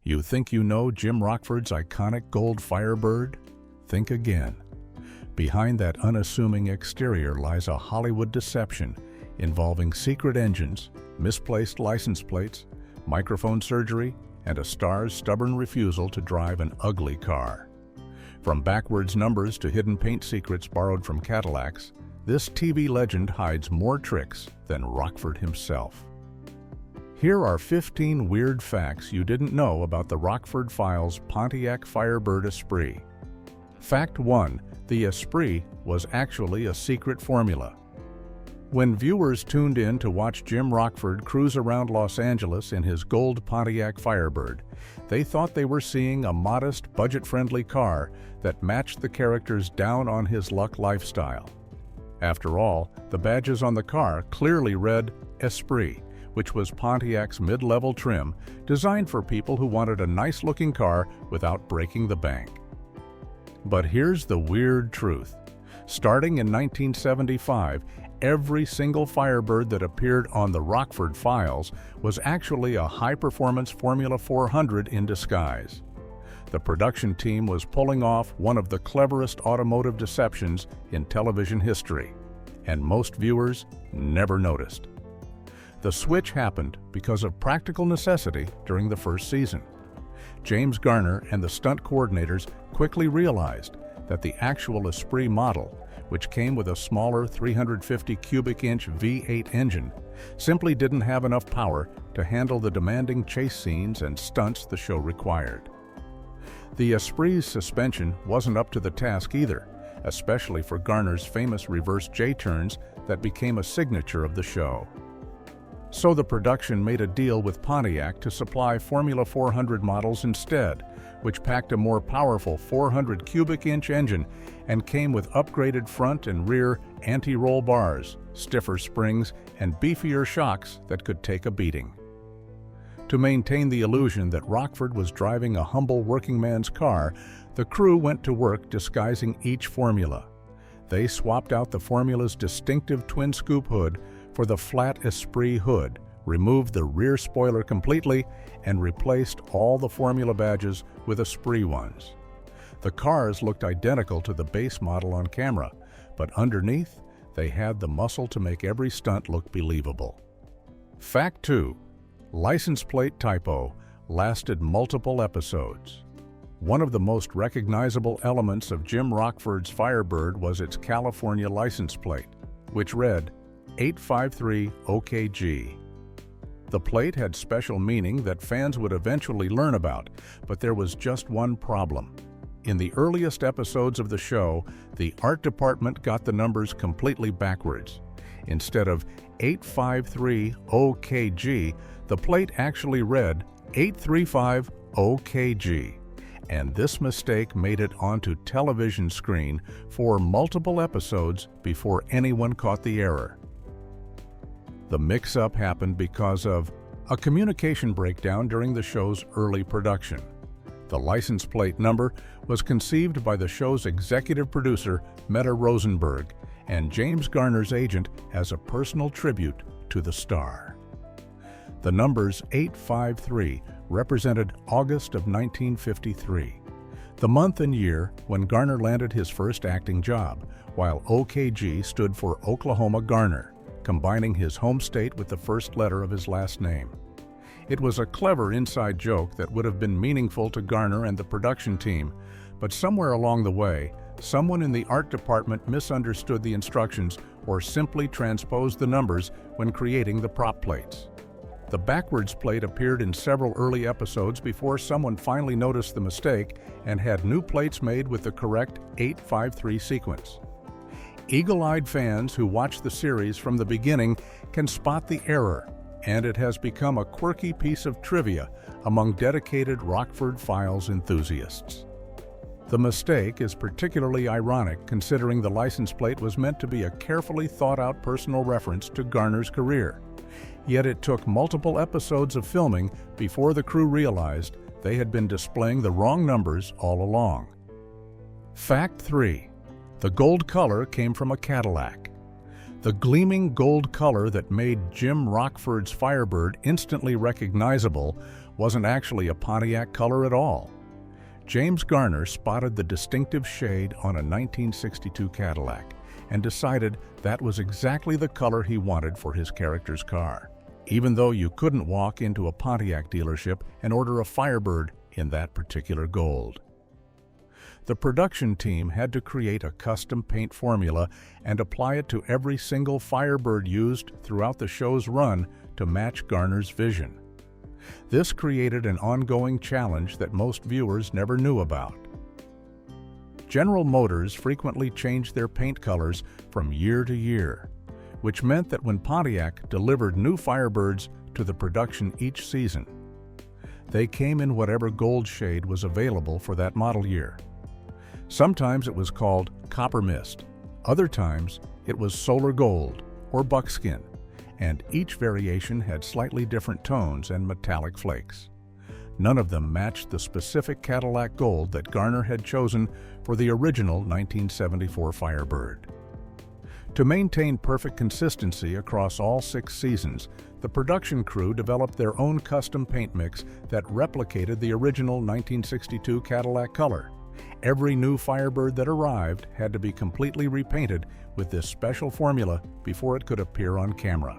You think you know Jim Rockford's iconic gold Firebird? Think again. Behind that unassuming exterior lies a Hollywood deception involving secret engines, misplaced license plates, microphone surgery, and a star's stubborn refusal to drive an ugly car. From backwards numbers to hidden paint secrets borrowed from Cadillacs, this TV legend hides more tricks than Rockford himself. Here are 15 weird facts you didn't know about the Rockford Files Pontiac Firebird Esprit. Fact 1. The Esprit was actually a secret formula. When viewers tuned in to watch Jim Rockford cruise around Los Angeles in his gold Pontiac Firebird, they thought they were seeing a modest, budget-friendly car that matched the character's down-on-his-luck lifestyle. After all, the badges on the car clearly read Esprit, which was Pontiac's mid-level trim designed for people who wanted a nice-looking car without breaking the bank. But here's the weird truth. Starting in 1975, every single Firebird that appeared on the Rockford Files was actually a high-performance Formula 400 in disguise. The production team was pulling off one of the cleverest automotive deceptions in television history, and most viewers never noticed. The switch happened because of practical necessity during the first season. James Garner and the stunt coordinators quickly realized that the actual Esprit model, which came with a smaller 350 cubic inch V8 engine, simply didn't have enough power to handle the demanding chase scenes and stunts the show required. The Esprit's suspension wasn't up to the task either, especially for Garner's famous reverse J-turns that became a signature of the show. So the production made a deal with Pontiac to supply Formula 400 models instead, which packed a more powerful 400 cubic inch engine and came with upgraded front and rear anti-roll bars, stiffer springs, and beefier shocks that could take a beating. To maintain the illusion that Rockford was driving a humble working man's car, the crew went to work disguising each formula. They swapped out the formula's distinctive twin-scoop hood for the flat Esprit hood, removed the rear spoiler completely, and replaced all the formula badges with Esprit ones. The cars looked identical to the base model on camera, but underneath, they had the muscle to make every stunt look believable. Fact 2. License plate typo lasted multiple episodes. One of the most recognizable elements of Jim Rockford's Firebird was its California license plate, which read 853 OKG. The plate had special meaning that fans would eventually learn about, but there was just one problem. In the earliest episodes of the show, the art department got the numbers completely backwards. Instead of 853 OKG, the plate actually read 835 OKG. And this mistake made it onto television screen for multiple episodes before anyone caught the error. The mix-up happened because of a communication breakdown during the show's early production. The license plate number was conceived by the show's executive producer, Meta Rosenberg, and James Garner's agent as a personal tribute to the star. The numbers 853 represented August of 1953, the month and year when Garner landed his first acting job, while OKG stood for Oklahoma Garner, combining his home state with the first letter of his last name. It was a clever inside joke that would have been meaningful to Garner and the production team, but somewhere along the way, someone in the art department misunderstood the instructions or simply transposed the numbers when creating the prop plates. The backwards plate appeared in several early episodes before someone finally noticed the mistake and had new plates made with the correct 853 sequence. Eagle-eyed fans who watch the series from the beginning can spot the error, and it has become a quirky piece of trivia among dedicated Rockford Files enthusiasts. The mistake is particularly ironic considering the license plate was meant to be a carefully thought-out personal reference to Garner's career. Yet it took multiple episodes of filming before the crew realized they had been displaying the wrong numbers all along. Fact 3. The gold color came from a Cadillac. The gleaming gold color that made Jim Rockford's Firebird instantly recognizable wasn't actually a Pontiac color at all. James Garner spotted the distinctive shade on a 1962 Cadillac and decided that was exactly the color he wanted for his character's car, even though you couldn't walk into a Pontiac dealership and order a Firebird in that particular gold. The production team had to create a custom paint formula and apply it to every single Firebird used throughout the show's run to match Garner's vision. This created an ongoing challenge that most viewers never knew about. General Motors frequently changed their paint colors from year to year, which meant that when Pontiac delivered new Firebirds to the production each season, they came in whatever gold shade was available for that model year. Sometimes it was called copper mist, other times it was solar gold or buckskin, and each variation had slightly different tones and metallic flakes. None of them matched the specific Cadillac gold that Garner had chosen for the original 1974 Firebird. To maintain perfect consistency across all 6 seasons, the production crew developed their own custom paint mix that replicated the original 1962 Cadillac color. Every new Firebird that arrived had to be completely repainted with this special formula before it could appear on camera.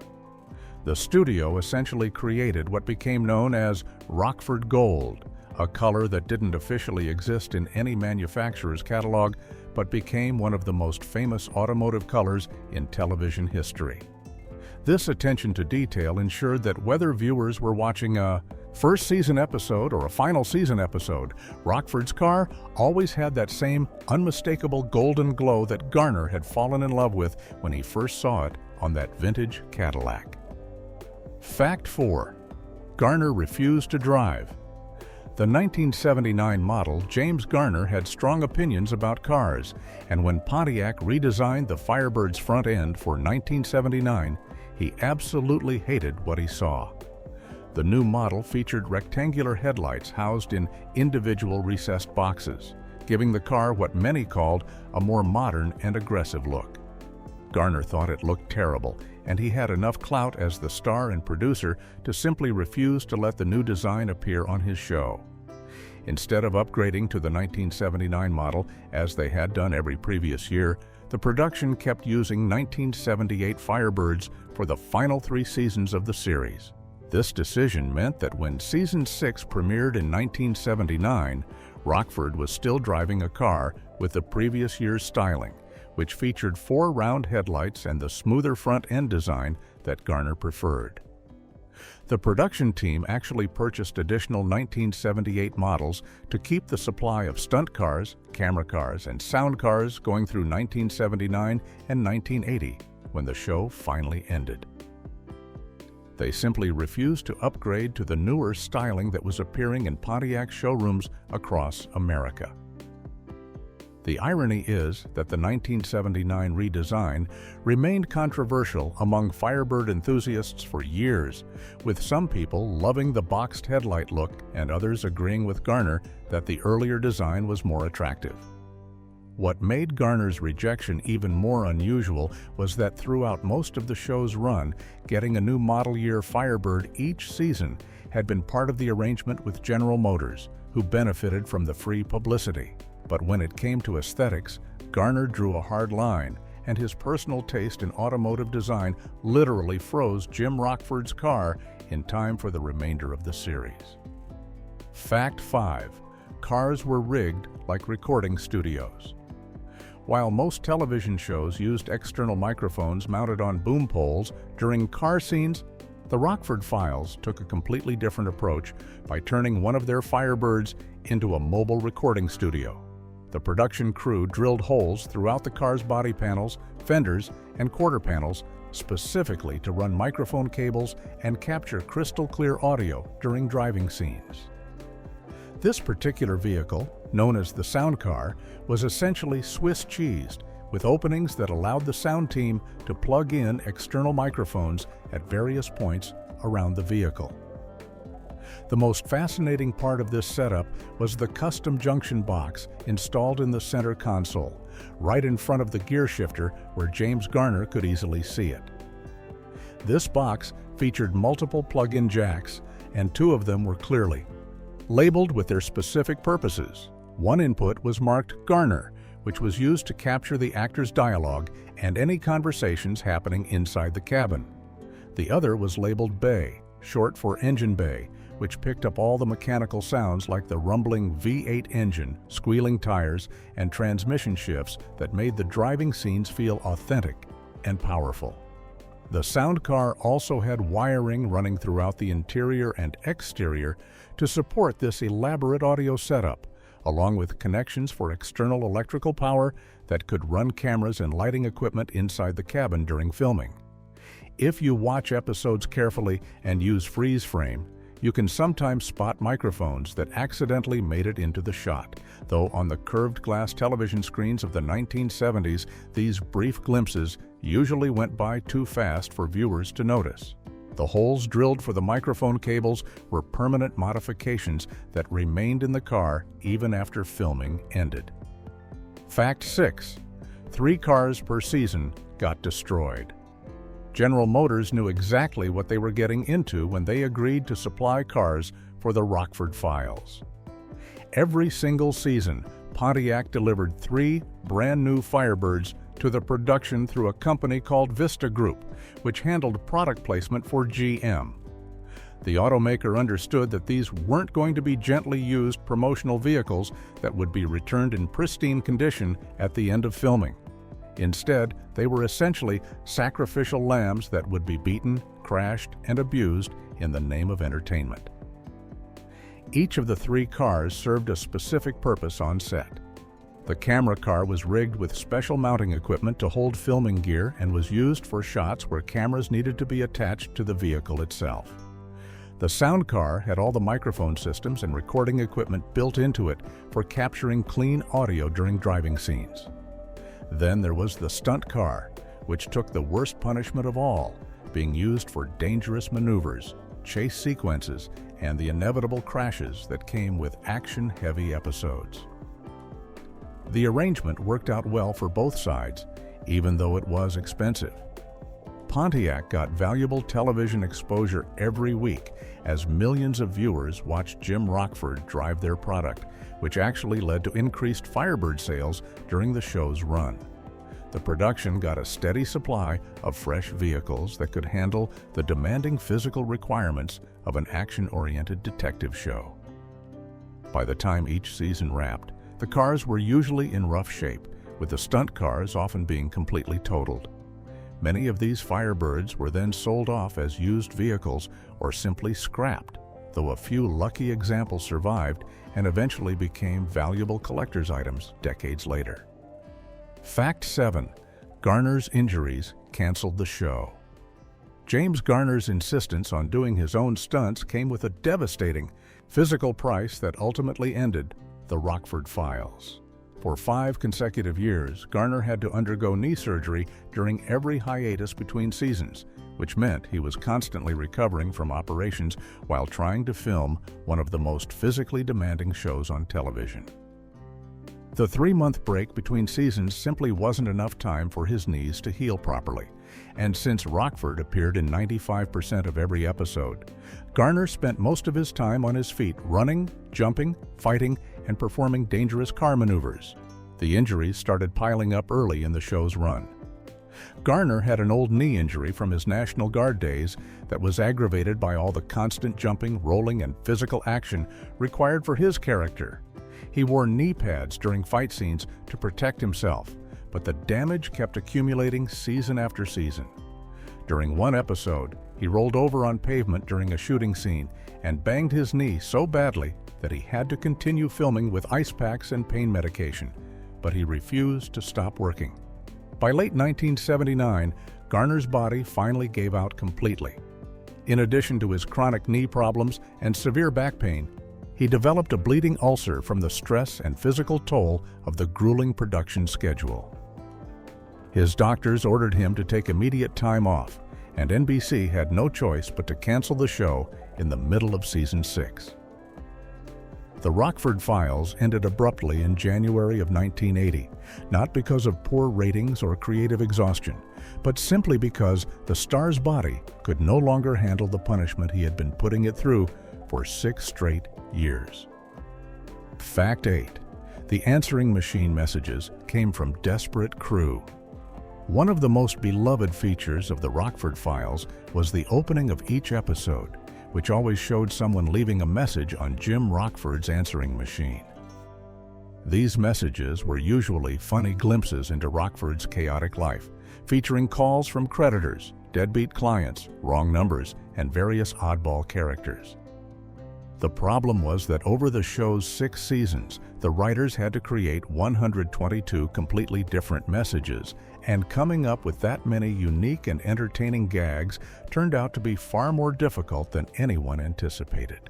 The studio essentially created what became known as Rockford Gold, a color that didn't officially exist in any manufacturer's catalog, but became one of the most famous automotive colors in television history. This attention to detail ensured that whether viewers were watching a first season episode or a final season episode, Rockford's car always had that same unmistakable golden glow that Garner had fallen in love with when he first saw it on that vintage Cadillac. Fact 4. Garner refused to drive. The 1979 model, James Garner had strong opinions about cars, and when Pontiac redesigned the Firebird's front end for 1979, he absolutely hated what he saw. The new model featured rectangular headlights housed in individual recessed boxes, giving the car what many called a more modern and aggressive look. Garner thought it looked terrible, and he had enough clout as the star and producer to simply refuse to let the new design appear on his show. Instead of upgrading to the 1979 model, as they had done every previous year, the production kept using 1978 Firebirds for the final 3 seasons of the series. This decision meant that when Season 6 premiered in 1979, Rockford was still driving a car with the previous year's styling, which featured 4 round headlights and the smoother front end design that Garner preferred. The production team actually purchased additional 1978 models to keep the supply of stunt cars, camera cars, and sound cars going through 1979 and 1980, when the show finally ended. They simply refused to upgrade to the newer styling that was appearing in Pontiac showrooms across America. The irony is that the 1979 redesign remained controversial among Firebird enthusiasts for years, with some people loving the boxed headlight look and others agreeing with Garner that the earlier design was more attractive. What made Garner's rejection even more unusual was that throughout most of the show's run, getting a new model year Firebird each season had been part of the arrangement with General Motors, who benefited from the free publicity. But when it came to aesthetics, Garner drew a hard line, and his personal taste in automotive design literally froze Jim Rockford's car in time for the remainder of the series. Fact 5. Cars were rigged like recording studios. While most television shows used external microphones mounted on boom poles during car scenes, the Rockford Files took a completely different approach by turning one of their Firebirds into a mobile recording studio. The production crew drilled holes throughout the car's body panels, fenders, and quarter panels specifically to run microphone cables and capture crystal clear audio during driving scenes. This particular vehicle, known as the sound car, was essentially Swiss cheesed, with openings that allowed the sound team to plug in external microphones at various points around the vehicle. The most fascinating part of this setup was the custom junction box installed in the center console, right in front of the gear shifter where James Garner could easily see it. This box featured multiple plug-in jacks and 2 of them were clearly labeled with their specific purposes. One input was marked Garner, which was used to capture the actor's dialogue and any conversations happening inside the cabin. The other was labeled Bay, short for engine bay, which picked up all the mechanical sounds like the rumbling V8 engine, squealing tires, and transmission shifts that made the driving scenes feel authentic and powerful. The sound car also had wiring running throughout the interior and exterior to support this elaborate audio setup, along with connections for external electrical power that could run cameras and lighting equipment inside the cabin during filming. If you watch episodes carefully and use freeze frame, you can sometimes spot microphones that accidentally made it into the shot, though on the curved glass television screens of the 1970s, these brief glimpses usually went by too fast for viewers to notice. The holes drilled for the microphone cables were permanent modifications that remained in the car even after filming ended. Fact 6. 3 cars per season got destroyed. General Motors knew exactly what they were getting into when they agreed to supply cars for the Rockford Files. Every single season, Pontiac delivered 3 brand-new Firebirds to the production through a company called Vista Group, which handled product placement for GM. The automaker understood that these weren't going to be gently used promotional vehicles that would be returned in pristine condition at the end of filming. Instead, they were essentially sacrificial lambs that would be beaten, crashed, and abused in the name of entertainment. Each of the 3 cars served a specific purpose on set. The camera car was rigged with special mounting equipment to hold filming gear and was used for shots where cameras needed to be attached to the vehicle itself. The sound car had all the microphone systems and recording equipment built into it for capturing clean audio during driving scenes. Then there was the stunt car, which took the worst punishment of all, being used for dangerous maneuvers, chase sequences, and the inevitable crashes that came with action-heavy episodes. The arrangement worked out well for both sides, even though it was expensive. Pontiac got valuable television exposure every week as millions of viewers watched Jim Rockford drive their product, which actually led to increased Firebird sales during the show's run. The production got a steady supply of fresh vehicles that could handle the demanding physical requirements of an action-oriented detective show. By the time each season wrapped, the cars were usually in rough shape, with the stunt cars often being completely totaled. Many of these Firebirds were then sold off as used vehicles or simply scrapped, though a few lucky examples survived and eventually became valuable collector's items decades later. Fact 7. Garner's injuries canceled the show. James Garner's insistence on doing his own stunts came with a devastating physical price that ultimately ended the Rockford Files. For 5 consecutive years, Garner had to undergo knee surgery during every hiatus between seasons, which meant he was constantly recovering from operations while trying to film one of the most physically demanding shows on television. The 3-month break between seasons simply wasn't enough time for his knees to heal properly, and since Rockford appeared in 95% of every episode, Garner spent most of his time on his feet running, jumping, fighting, and performing dangerous car maneuvers. The injuries started piling up early in the show's run. Garner had an old knee injury from his National Guard days that was aggravated by all the constant jumping, rolling, and physical action required for his character. He wore knee pads during fight scenes to protect himself, but the damage kept accumulating season after season. During one episode, he rolled over on pavement during a shooting scene and banged his knee so badly that he had to continue filming with ice packs and pain medication, but he refused to stop working. By late 1979, Garner's body finally gave out completely. In addition to his chronic knee problems and severe back pain, he developed a bleeding ulcer from the stress and physical toll of the grueling production schedule. His doctors ordered him to take immediate time off, and NBC had no choice but to cancel the show in the middle of season 6. The Rockford Files ended abruptly in January of 1980, not because of poor ratings or creative exhaustion, but simply because the star's body could no longer handle the punishment he had been putting it through for 6 straight years. Fact 8. The answering machine messages came from desperate crew. One of the most beloved features of the Rockford Files was the opening of each episode, which always showed someone leaving a message on Jim Rockford's answering machine. These messages were usually funny glimpses into Rockford's chaotic life, featuring calls from creditors, deadbeat clients, wrong numbers, and various oddball characters. The problem was that over the show's 6 seasons, the writers had to create 122 completely different messages, and coming up with that many unique and entertaining gags turned out to be far more difficult than anyone anticipated.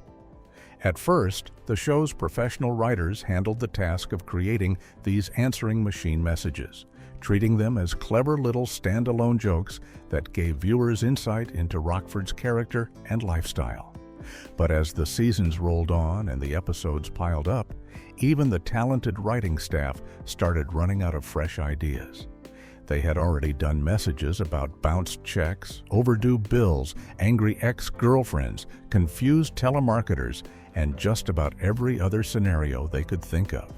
At first, the show's professional writers handled the task of creating these answering machine messages, treating them as clever little standalone jokes that gave viewers insight into Rockford's character and lifestyle. But as the seasons rolled on and the episodes piled up, even the talented writing staff started running out of fresh ideas. They had already done messages about bounced checks, overdue bills, angry ex-girlfriends, confused telemarketers, and just about every other scenario they could think of.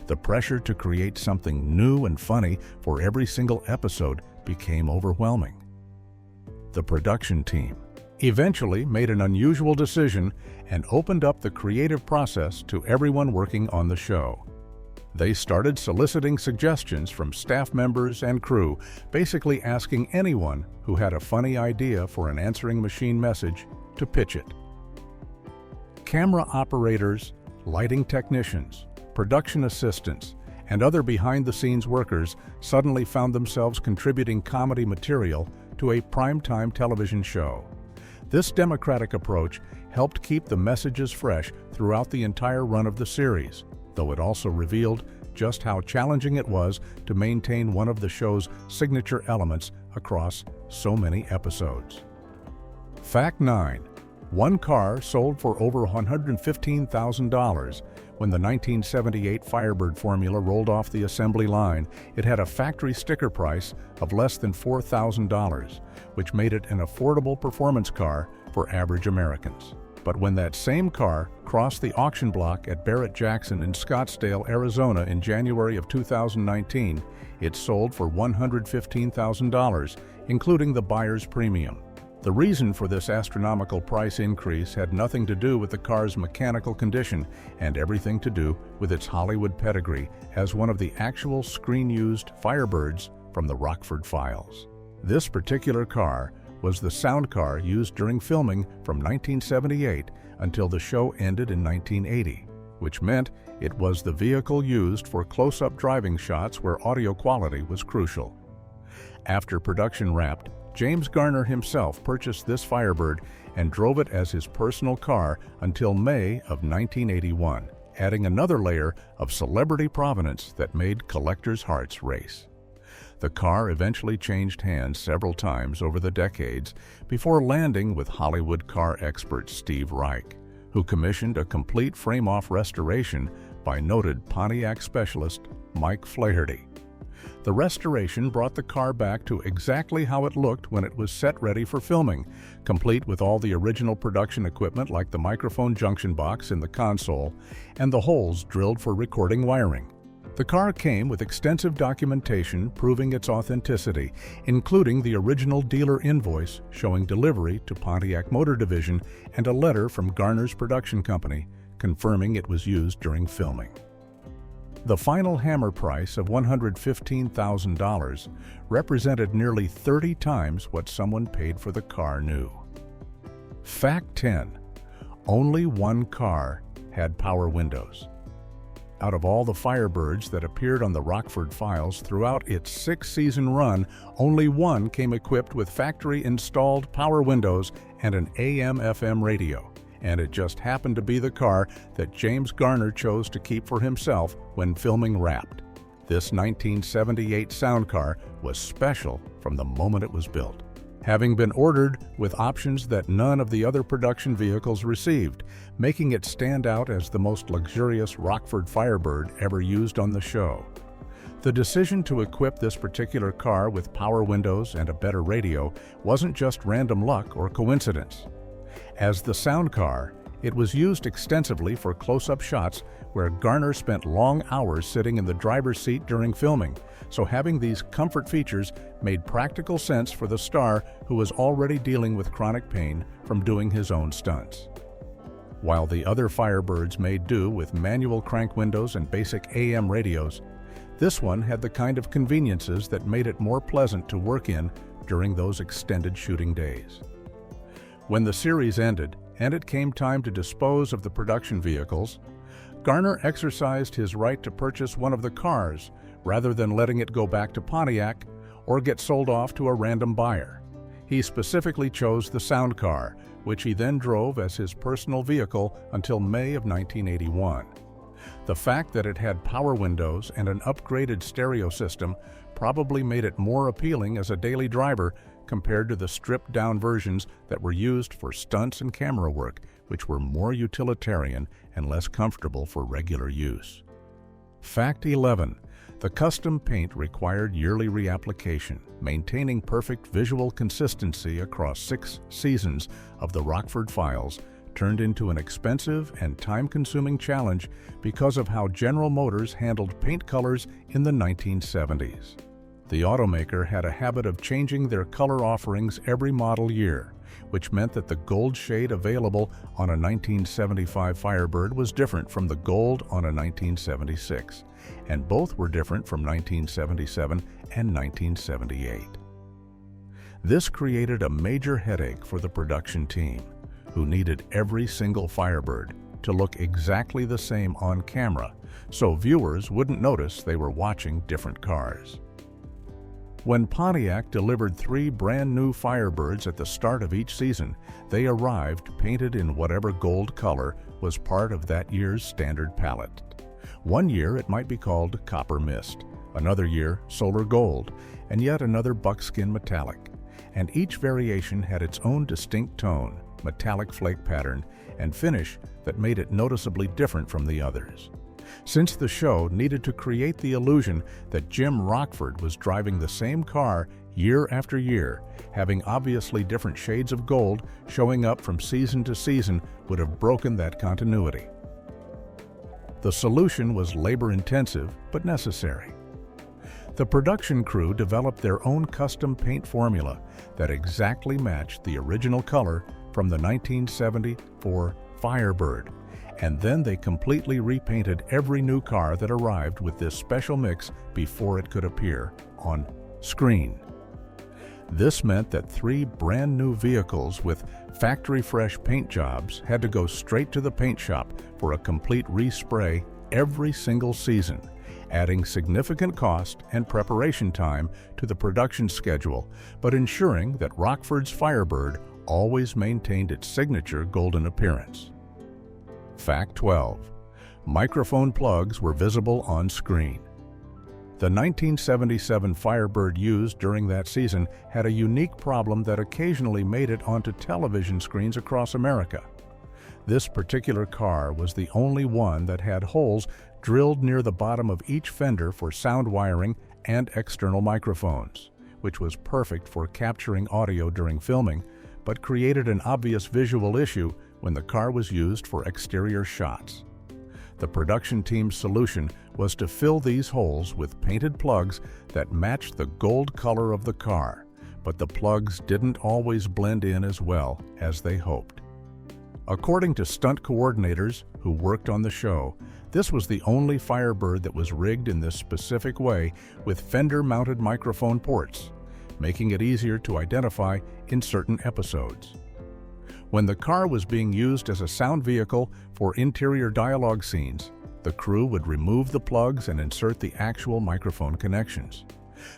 The pressure to create something new and funny for every single episode became overwhelming. The production team eventually made an unusual decision and opened up the creative process to everyone working on the show. They started soliciting suggestions from staff members and crew, basically asking anyone who had a funny idea for an answering machine message to pitch it. Camera operators, lighting technicians, production assistants, and other behind-the-scenes workers suddenly found themselves contributing comedy material to a primetime television show. This democratic approach helped keep the messages fresh throughout the entire run of the series, though it also revealed just how challenging it was to maintain one of the show's signature elements across so many episodes. Fact 9. One car sold for over $115,000. When the 1978 Firebird formula rolled off the assembly line, it had a factory sticker price of less than $4,000, which made it an affordable performance car for average Americans. But when that same car crossed the auction block at Barrett-Jackson in Scottsdale, Arizona in January of 2019, it sold for $115,000, including the buyer's premium. The reason for this astronomical price increase had nothing to do with the car's mechanical condition and everything to do with its Hollywood pedigree as one of the actual screen-used Firebirds from the Rockford Files. This particular car was the sound car used during filming from 1978 until the show ended in 1980, which meant it was the vehicle used for close-up driving shots where audio quality was crucial. After production wrapped, James Garner himself purchased this Firebird and drove it as his personal car until May of 1981, adding another layer of celebrity provenance that made collectors' hearts race. The car eventually changed hands several times over the decades before landing with Hollywood car expert Steve Reich, who commissioned a complete frame-off restoration by noted Pontiac specialist Mike Flaherty. The restoration brought the car back to exactly how it looked when it was set ready for filming, complete with all the original production equipment like the microphone junction box in the console and the holes drilled for recording wiring. The car came with extensive documentation proving its authenticity, including the original dealer invoice showing delivery to Pontiac Motor Division and a letter from Garner's production company confirming it was used during filming. The final hammer price of $115,000 represented nearly 30 times what someone paid for the car new. Fact 10. Only one car had power windows. Out of all the Firebirds that appeared on the Rockford Files throughout its 6-season run, only one came equipped with factory-installed power windows and an AM/FM radio. And it just happened to be the car that James Garner chose to keep for himself when filming Wrapped. This 1978 sound car was special from the moment it was built, having been ordered with options that none of the other production vehicles received, making it stand out as the most luxurious Rockford Firebird ever used on the show. The decision to equip this particular car with power windows and a better radio wasn't just random luck or coincidence. As the sound car, It was used extensively for close-up shots where Garner spent long hours sitting in the driver's seat during filming, so having these comfort features made practical sense for the star who was already dealing with chronic pain from doing his own stunts. While the other Firebirds made do with manual crank windows and basic AM radios, this one had the kind of conveniences that made it more pleasant to work in during those extended shooting days. When the series ended, and it came time to dispose of the production vehicles, Garner exercised his right to purchase one of the cars rather than letting it go back to Pontiac or get sold off to a random buyer. He specifically chose the Sound car, which he then drove as his personal vehicle until May of 1981. The fact that it had power windows and an upgraded stereo system probably made it more appealing as a daily driver compared to the stripped-down versions that were used for stunts and camera work, which were more utilitarian and less comfortable for regular use. Fact 11. The custom paint required yearly reapplication, maintaining perfect visual consistency across 6 seasons of the Rockford files turned into an expensive and time-consuming challenge because of how General Motors handled paint colors in the 1970s. The automaker had a habit of changing their color offerings every model year, which meant that the gold shade available on a 1975 Firebird was different from the gold on a 1976, and both were different from 1977 and 1978. This created a major headache for the production team, who needed every single Firebird to look exactly the same on camera, so viewers wouldn't notice they were watching different cars. When Pontiac delivered 3 brand new Firebirds at the start of each season, they arrived painted in whatever gold color was part of that year's standard palette. One year it might be called Copper Mist, another year Solar Gold, and yet another Buckskin Metallic. And each variation had its own distinct tone, metallic flake pattern, and finish that made it noticeably different from the others. Since the show needed to create the illusion that Jim Rockford was driving the same car year after year, having obviously different shades of gold showing up from season to season would have broken that continuity. The solution was labor-intensive but necessary. The production crew developed their own custom paint formula that exactly matched the original color from the 1974 Firebird, and then they completely repainted every new car that arrived with this special mix before it could appear on screen. This meant that 3 brand new vehicles with factory-fresh paint jobs had to go straight to the paint shop for a complete respray every single season, adding significant cost and preparation time to the production schedule, but ensuring that Rockford's Firebird always maintained its signature golden appearance. Fact 12. Microphone plugs were visible on screen. The 1977 Firebird used during that season had a unique problem that occasionally made it onto television screens across America. This particular car was the only one that had holes drilled near the bottom of each fender for sound wiring and external microphones, which was perfect for capturing audio during filming, but created an obvious visual issue when the car was used for exterior shots. The production team's solution was to fill these holes with painted plugs that matched the gold color of the car, but the plugs didn't always blend in as well as they hoped. According to stunt coordinators who worked on the show, this was the only Firebird that was rigged in this specific way with fender-mounted microphone ports, making it easier to identify in certain episodes. When the car was being used as a sound vehicle for interior dialogue scenes, the crew would remove the plugs and insert the actual microphone connections.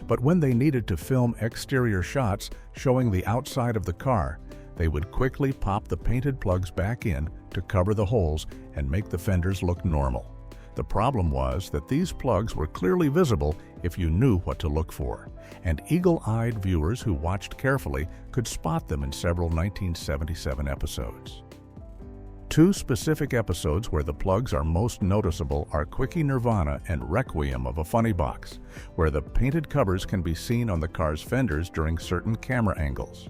But when they needed to film exterior shots showing the outside of the car, they would quickly pop the painted plugs back in to cover the holes and make the fenders look normal. The problem was that these plugs were clearly visible if you knew what to look for, and eagle-eyed viewers who watched carefully could spot them in several 1977 episodes. 2 specific episodes where the plugs are most noticeable are Quickie Nirvana and Requiem of a Funny Box, where the painted covers can be seen on the car's fenders during certain camera angles.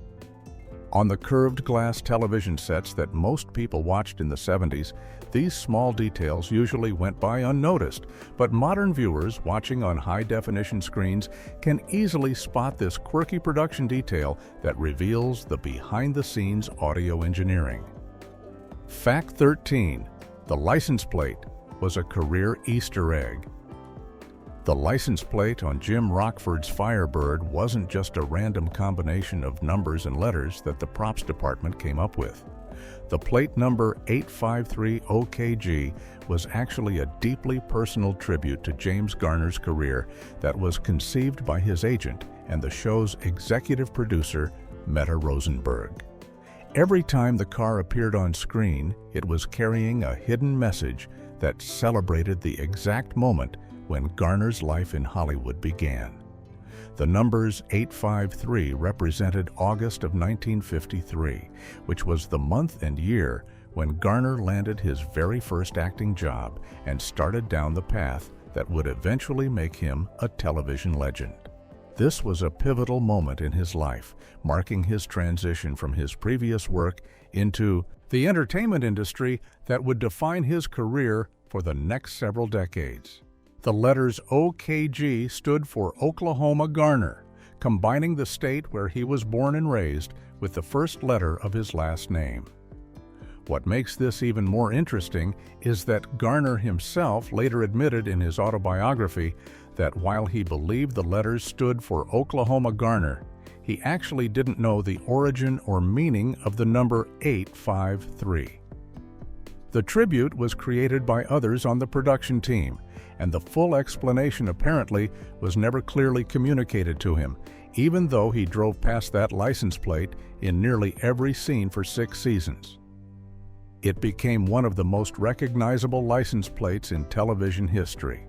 On the curved glass television sets that most people watched in the 70s, these small details usually went by unnoticed, but modern viewers watching on high-definition screens can easily spot this quirky production detail that reveals the behind-the-scenes audio engineering. Fact 13. The license plate was a career Easter egg. The license plate on Jim Rockford's Firebird wasn't just a random combination of numbers and letters that the props department came up with. The plate number 853OKG was actually a deeply personal tribute to James Garner's career that was conceived by his agent and the show's executive producer, Meta Rosenberg. Every time the car appeared on screen, it was carrying a hidden message that celebrated the exact moment when Garner's life in Hollywood began. The numbers 853 represented August of 1953, which was the month and year when Garner landed his very first acting job and started down the path that would eventually make him a television legend. This was a pivotal moment in his life, marking his transition from his previous work into the entertainment industry that would define his career for the next several decades. The letters OKG stood for Oklahoma Garner, combining the state where he was born and raised with the first letter of his last name. What makes this even more interesting is that Garner himself later admitted in his autobiography that while he believed the letters stood for Oklahoma Garner, he actually didn't know the origin or meaning of the number 853. The tribute was created by others on the production team, and the full explanation apparently was never clearly communicated to him, even though he drove past that license plate in nearly every scene for 6 seasons. It became one of the most recognizable license plates in television history,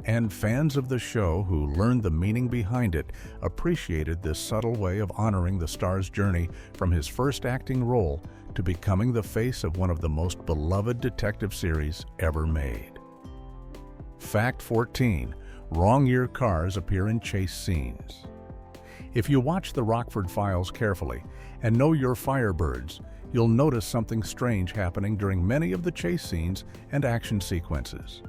and fans of the show who learned the meaning behind it appreciated this subtle way of honoring the star's journey from his first acting role to becoming the face of one of the most beloved detective series ever made. Fact 14. Wrong year cars appear in chase scenes. If you watch the Rockford Files carefully and know your Firebirds, you'll notice something strange happening during many of the chase scenes and action sequences.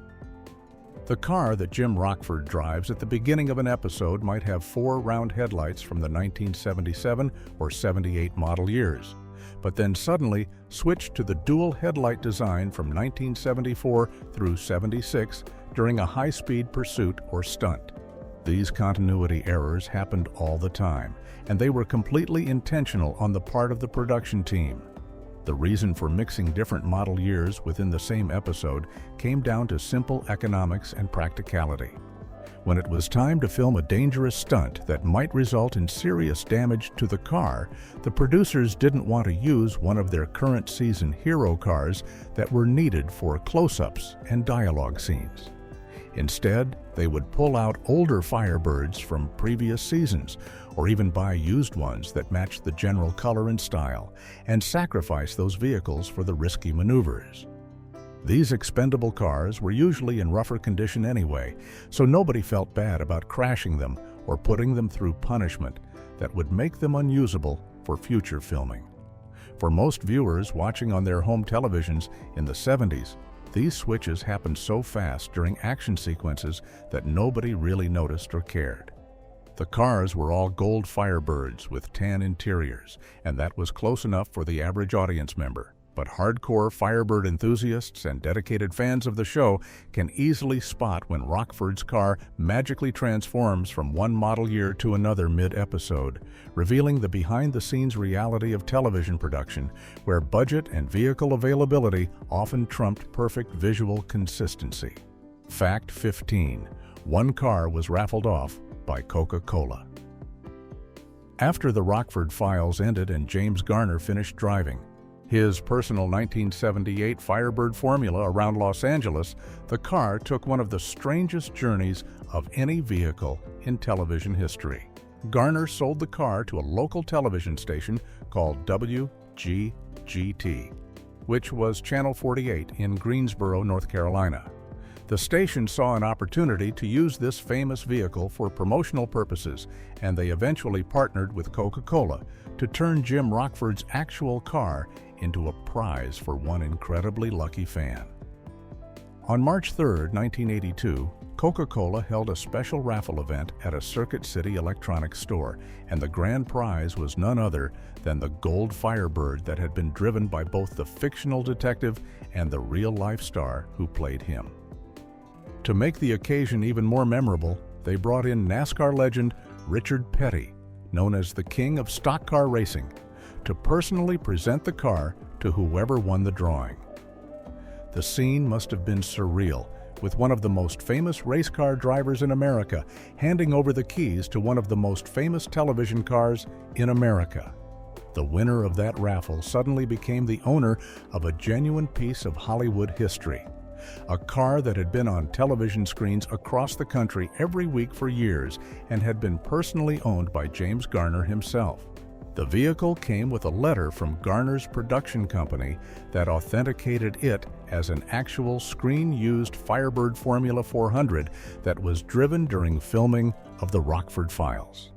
The car that Jim Rockford drives at the beginning of an episode might have 4 round headlights from the 1977 or 78 model years, but then suddenly switched to the dual headlight design from 1974 through 76 during a high-speed pursuit or stunt. These continuity errors happened all the time, and they were completely intentional on the part of the production team. The reason for mixing different model years within the same episode came down to simple economics and practicality. When it was time to film a dangerous stunt that might result in serious damage to the car, the producers didn't want to use one of their current season hero cars that were needed for close-ups and dialogue scenes. Instead, they would pull out older Firebirds from previous seasons, or even buy used ones that matched the general color and style, and sacrifice those vehicles for the risky maneuvers. These expendable cars were usually in rougher condition anyway, so nobody felt bad about crashing them or putting them through punishment that would make them unusable for future filming. For most viewers watching on their home televisions in the 70s, these switches happened so fast during action sequences that nobody really noticed or cared. The cars were all gold Firebirds with tan interiors, and that was close enough for the average audience member. But hardcore Firebird enthusiasts and dedicated fans of the show can easily spot when Rockford's car magically transforms from one model year to another mid-episode, revealing the behind-the-scenes reality of television production, where budget and vehicle availability often trumped perfect visual consistency. Fact 15. One car was raffled off by Coca-Cola. After the Rockford Files ended and James Garner finished driving his personal 1978 Firebird Formula around Los Angeles, the car took one of the strangest journeys of any vehicle in television history. Garner sold the car to a local television station called WGGT, which was Channel 48 in Greensboro, North Carolina. The station saw an opportunity to use this famous vehicle for promotional purposes, and they eventually partnered with Coca-Cola to turn Jim Rockford's actual car into a prize for one incredibly lucky fan. On March 3, 1982, Coca-Cola held a special raffle event at a Circuit City electronics store, and the grand prize was none other than the gold Firebird that had been driven by both the fictional detective and the real-life star who played him. To make the occasion even more memorable, they brought in NASCAR legend Richard Petty, known as the King of Stock Car Racing, to personally present the car to whoever won the drawing. The scene must have been surreal, with one of the most famous race car drivers in America handing over the keys to one of the most famous television cars in America. The winner of that raffle suddenly became the owner of a genuine piece of Hollywood history, a car that had been on television screens across the country every week for years and had been personally owned by James Garner himself. The vehicle came with a letter from Garner's production company that authenticated it as an actual screen-used Firebird Formula 400 that was driven during filming of the Rockford Files.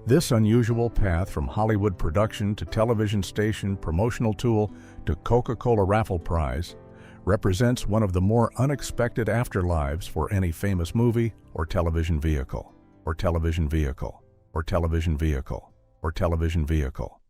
This unusual path from Hollywood production to television station promotional tool to Coca-Cola raffle prize represents one of the more unexpected afterlives for any famous movie or television vehicle, or television vehicle, or television vehicle, or television vehicle.